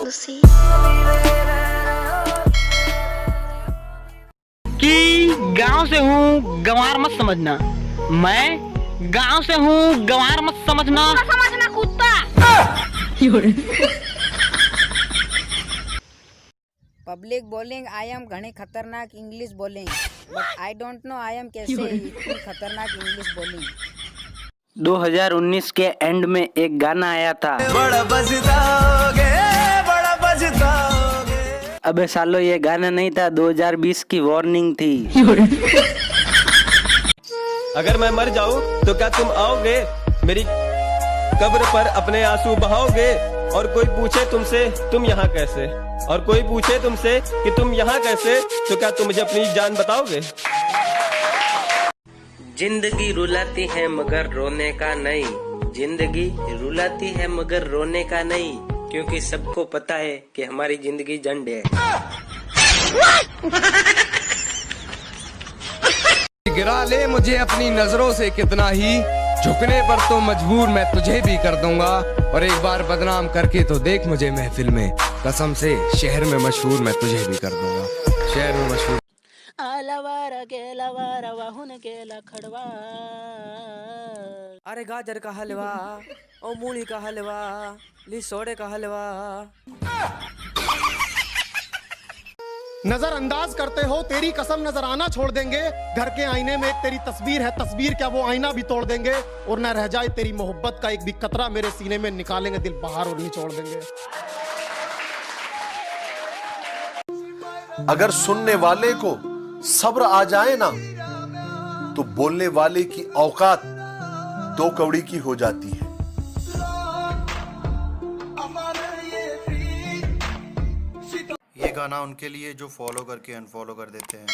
pussy. कि गांव से हूँ गंवार मत समझना, मैं गांव से हूँ गंवार मत समझना। समझना कुत्ता। पब्लिक बोलिंग आई एम घनी खतरनाक English bowling, but I don't know I am कैसे इतनी खतरनाक इंग्लिश बोलिंग। 2019 के एंड में एक गाना आया था, बड़ा बजताओगे, बड़ा बजताओगे। अबे सालो ये गाना नहीं था, 2020 की वार्निंग थी। अगर मैं मर जाऊं तो क्या तुम आओगे मेरी कब्र पर अपने आंसू बहाओगे? और कोई पूछे तुमसे तुम यहाँ कैसे, और कोई पूछे तुमसे कि तुम यहाँ कैसे, तो क्या तुम मुझे अपनी जान बताओगे? जिंदगी रुलाती है मगर रोने का नहीं, जिंदगी रुलाती है मगर रोने का नहीं, क्योंकि सबको पता है कि हमारी जिंदगी झंड है। गिरा ले मुझे अपनी नजरों से कितना ही, झुकने पर तो मजबूर मैं तुझे भी कर दूंगा। और एक बार बदनाम करके तो देख मुझे महफिल में, कसम से शहर में मशहूर मैं तुझे भी कर दूंगा, शहर में मशहूर। अरे गाजर का हलवा, ओ मूली का हलवा, लिसोड़े का हलवा। नजरअंदाज करते हो, तेरी कसम नजर आना छोड़ देंगे। घर के आईने में एक तेरी तस्वीर है, तस्वीर क्या वो आईना भी तोड़ देंगे। और न रह जाए तेरी मोहब्बत का एक भी कतरा मेरे सीने में, निकालेंगे दिल बाहर और निचोड़ देंगे। अगर सुनने वाले को सब्र आ जाए ना, तो बोलने वाले की औकात 2 कौड़ी की हो जाती है। ये गाना उनके लिए जो फॉलो करके अनफॉलो कर देते हैं।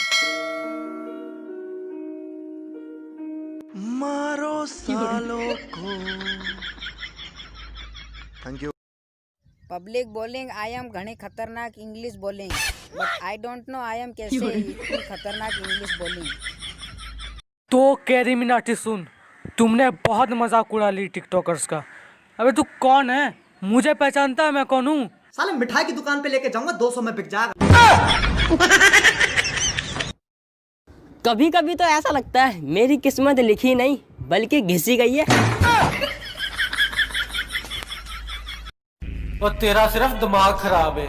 मारो सालों को। Thank you. Public bowling I am घनी खतरनाक English bowling, but I don't know I am कैसे इतनी खतरनाक इंग्लिश बोलिंग। तो कैरी मिनाटी सुन, तुमने बहुत मजाक उड़ा ली टिकटॉकर्स का। अबे तू कौन है? मुझे पहचानता है मैं कौन हूँ? साले मिठाई की दुकान पे लेके जाऊंगा, 200 में बिक जाएगा। कभी कभी तो ऐसा लगता है मेरी किस्मत लिखी नहीं बल्कि घिसी गई है। और तेरा सिर्फ दिमाग खराब है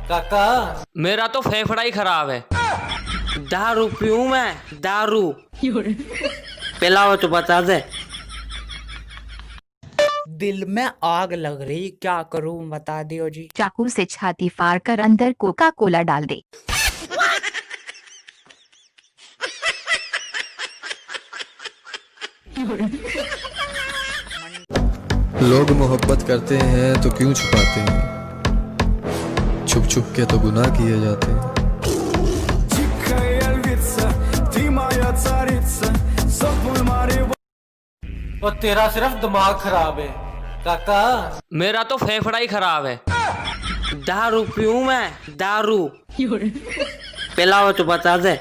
काका। मेरा तो फेफड़ा ही खराब है। दारू पीऊं मैं, दारू पिलाओ तो बता दे। दिल में आग लग रही, क्या करूं बता दियो जी। चाकू से छाती फाड़ कर अंदर कोका कोला डाल दे। लोग मोहब्बत करते हैं तो क्यों छुपाते हैं, छुप छुप के तो गुनाह किए जाते हैं। और तेरा सिर्फ दिमाग खराब है काका। मेरा तो फेफड़ा ही खराब है। दारू पीऊं मैं, दारू पिलाओ तो बता दे।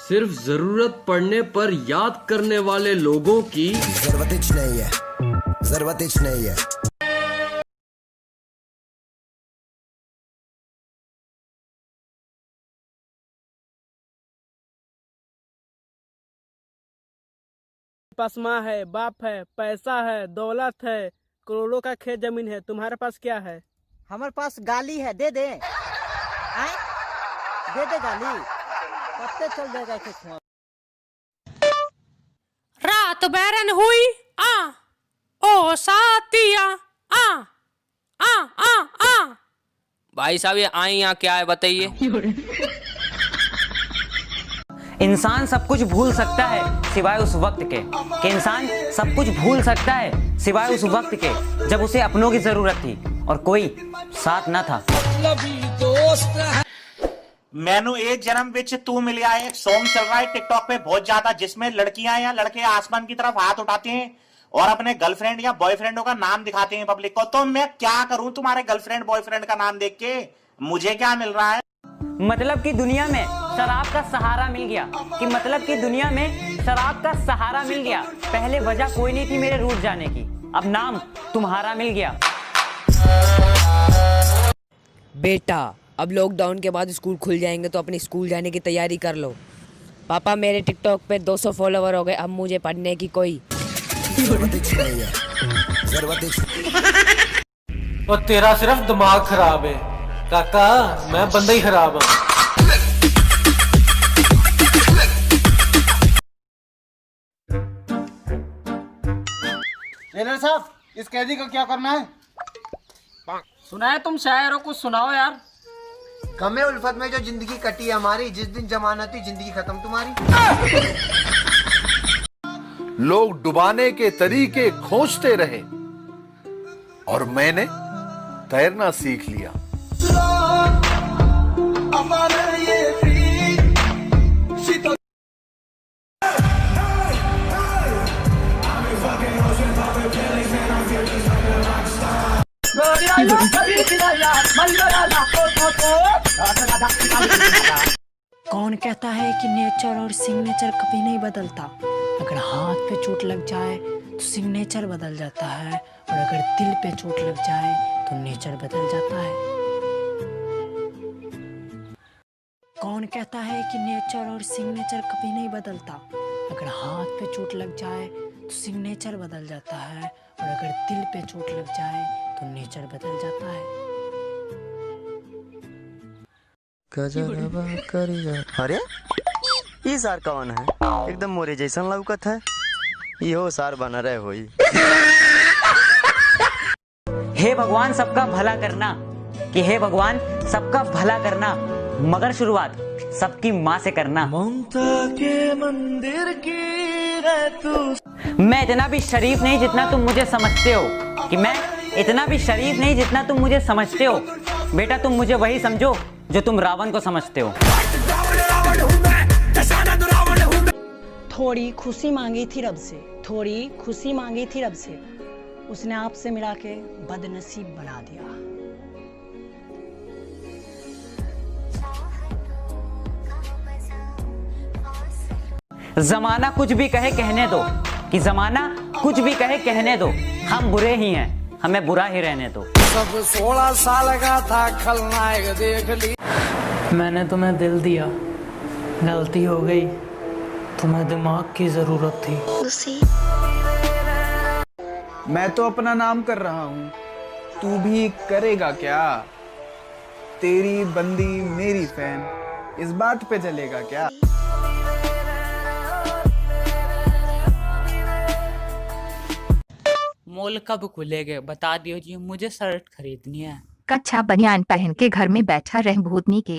सिर्फ जरूरत पड़ने पर याद करने वाले लोगों की जरूरत नहीं है, जरूरत नहीं है। पास माँ है, बाप है, पैसा है, दौलत है, करोड़ों का खेत जमीन है। तुम्हारे पास क्या है? हमारे पास गाली है, दे दे। आए? दे दे गाली, कब चल जाएगा खेत। रात बैरन हुई ओ साथिया भाई साहब ये आई यहाँ क्या है बताइए। इंसान सब कुछ भूल सकता है सिवाय उस वक्त के, कि इंसान सब कुछ भूल सकता है सिवाय उस वक्त के जब उसे अपनों की जरूरत थी और कोई साथ न था। मैनू एक जन्म विच तू मिलिया है एक सॉन्ग चल रहा है टिकटॉक पे बहुत ज्यादा, जिसमें लड़कियां या लड़के आसमान की तरफ हाथ उठाते हैं और अपने गर्लफ्रेंड या बॉयफ्रेंडों का नाम दिखाते हैं पब्लिक को। तो मैं क्या करूं तुम्हारे गर्लफ्रेंड बॉयफ्रेंड का नाम देख के, मुझे क्या मिल रहा है? मतलब कि दुनिया में शराब का सहारा मिल गया, कि मतलब कि दुनिया में शराब का सहारा मिल गया। पहले वजह कोई नहीं थी मेरे रूठ जाने की, अब नाम तुम्हारा मिल गया। बेटा अब लॉकडाउन के बाद स्कूल खुल जाएंगे तो अपने स्कूल जाने की तैयारी कर लो। पापा मेरे टिकटॉक पे 200 फॉलोवर हो गए, अब मुझे पढ़ने की कोई और तेरा सिर्फ दिमाग खराब है काका, मैं बंदा ही खराब हूँ। ट्रेनर साहब, इस कैदी का क्या करना है? सुना है तुम शायर हो, कुछ सुनाओ यार। गमे उल्फत में जो जिंदगी कटी है हमारी, जिस दिन जमानत हुई जिंदगी खत्म तुम्हारी। लोग डुबाने के तरीके खोजते रहे और मैंने तैरना सीख लिया। कौन कहता है कि नेचर और सिग्नेचर कभी नहीं बदलता? अगर हाथ पे चोट लग जाए तो सिग्नेचर बदल जाता है, और अगर दिल पे चोट लग जाए तो नेचर बदल जाता है। कौन कहता है कि नेचर और सिग्नेचर कभी नहीं बदलता? अगर हाथ पे चोट लग जाए तो सिग्नेचर बदल जाता है, और अगर दिल पे चोट लग जाए तो नेचर बदल जाता है। अरे ये सार कौन है? एकदम मोरे जैसन लौकत है। यो सार बना रहे होई। हे भगवान सबका भला करना, कि हे भगवान सबका भला करना, मगर शुरुआत सबकी माँ से करना। ममता के मंदिर की तू। मैं इतना भी शरीफ नहीं जितना तुम मुझे समझते हो, कि मैं इतना भी शरीफ नहीं जितना तुम मुझे समझते हो। बेटा तुम मुझे वही समझो जो तुम रावण को समझते हो। थोड़ी खुशी मांगी थी रब से, थोड़ी खुशी मांगी थी रब से, उसने आपसे मिला के बदनसीब बना दिया। जमाना कुछ भी कहे कहने दो, कि जमाना कुछ भी कहे कहने दो, हम बुरे ही हैं, हमें बुरा ही रहने दो। सब 16 साल का था खलनायक देख ली। मैंने तुम्हें दिल दिया, गलती हो गई, तुम्हें दिमाग की जरूरत थी। मैं तो अपना नाम कर रहा हूँ, तू भी करेगा क्या? तेरी बंदी मेरी फैन, इस बात पे चलेगा क्या? मॉल कब खुलेगे बता दियो जी, मुझे शर्ट खरीदनी है। कच्चा बनियान पहन के घर में बैठा रह भूतनी के।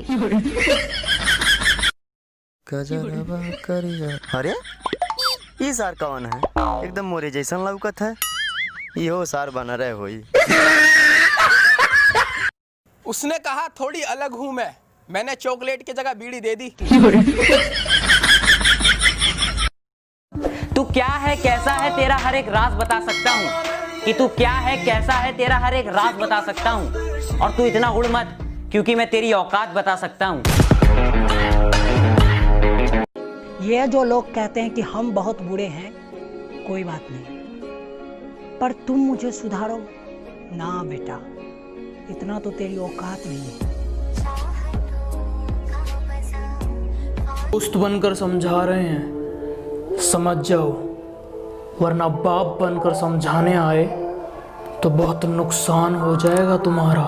अरे ये सार कौन है? एकदम मोरे जैसन लौकत है। यो सार बना रहे होई। उसने कहा थोड़ी अलग हूँ मैंने चॉकलेट की जगह बीड़ी दे दी। तू क्या है कैसा है तेरा हर एक राज बता सकता हूँ, कि तू क्या है कैसा है तेरा हर एक राज बता सकता हूँ, और तू इतना उड़ मत क्योंकि मैं तेरी औकात बता सकता हूँ। ये जो लोग कहते हैं कि हम बहुत बुरे हैं, कोई बात नहीं, पर तुम मुझे सुधारो ना बेटा, इतना तो तेरी औकात नहीं है। दोस्त बनकर समझा रहे हैं, समझ जाओ, वरना बाप बनकर समझाने आए तो बहुत नुकसान हो जाएगा तुम्हारा।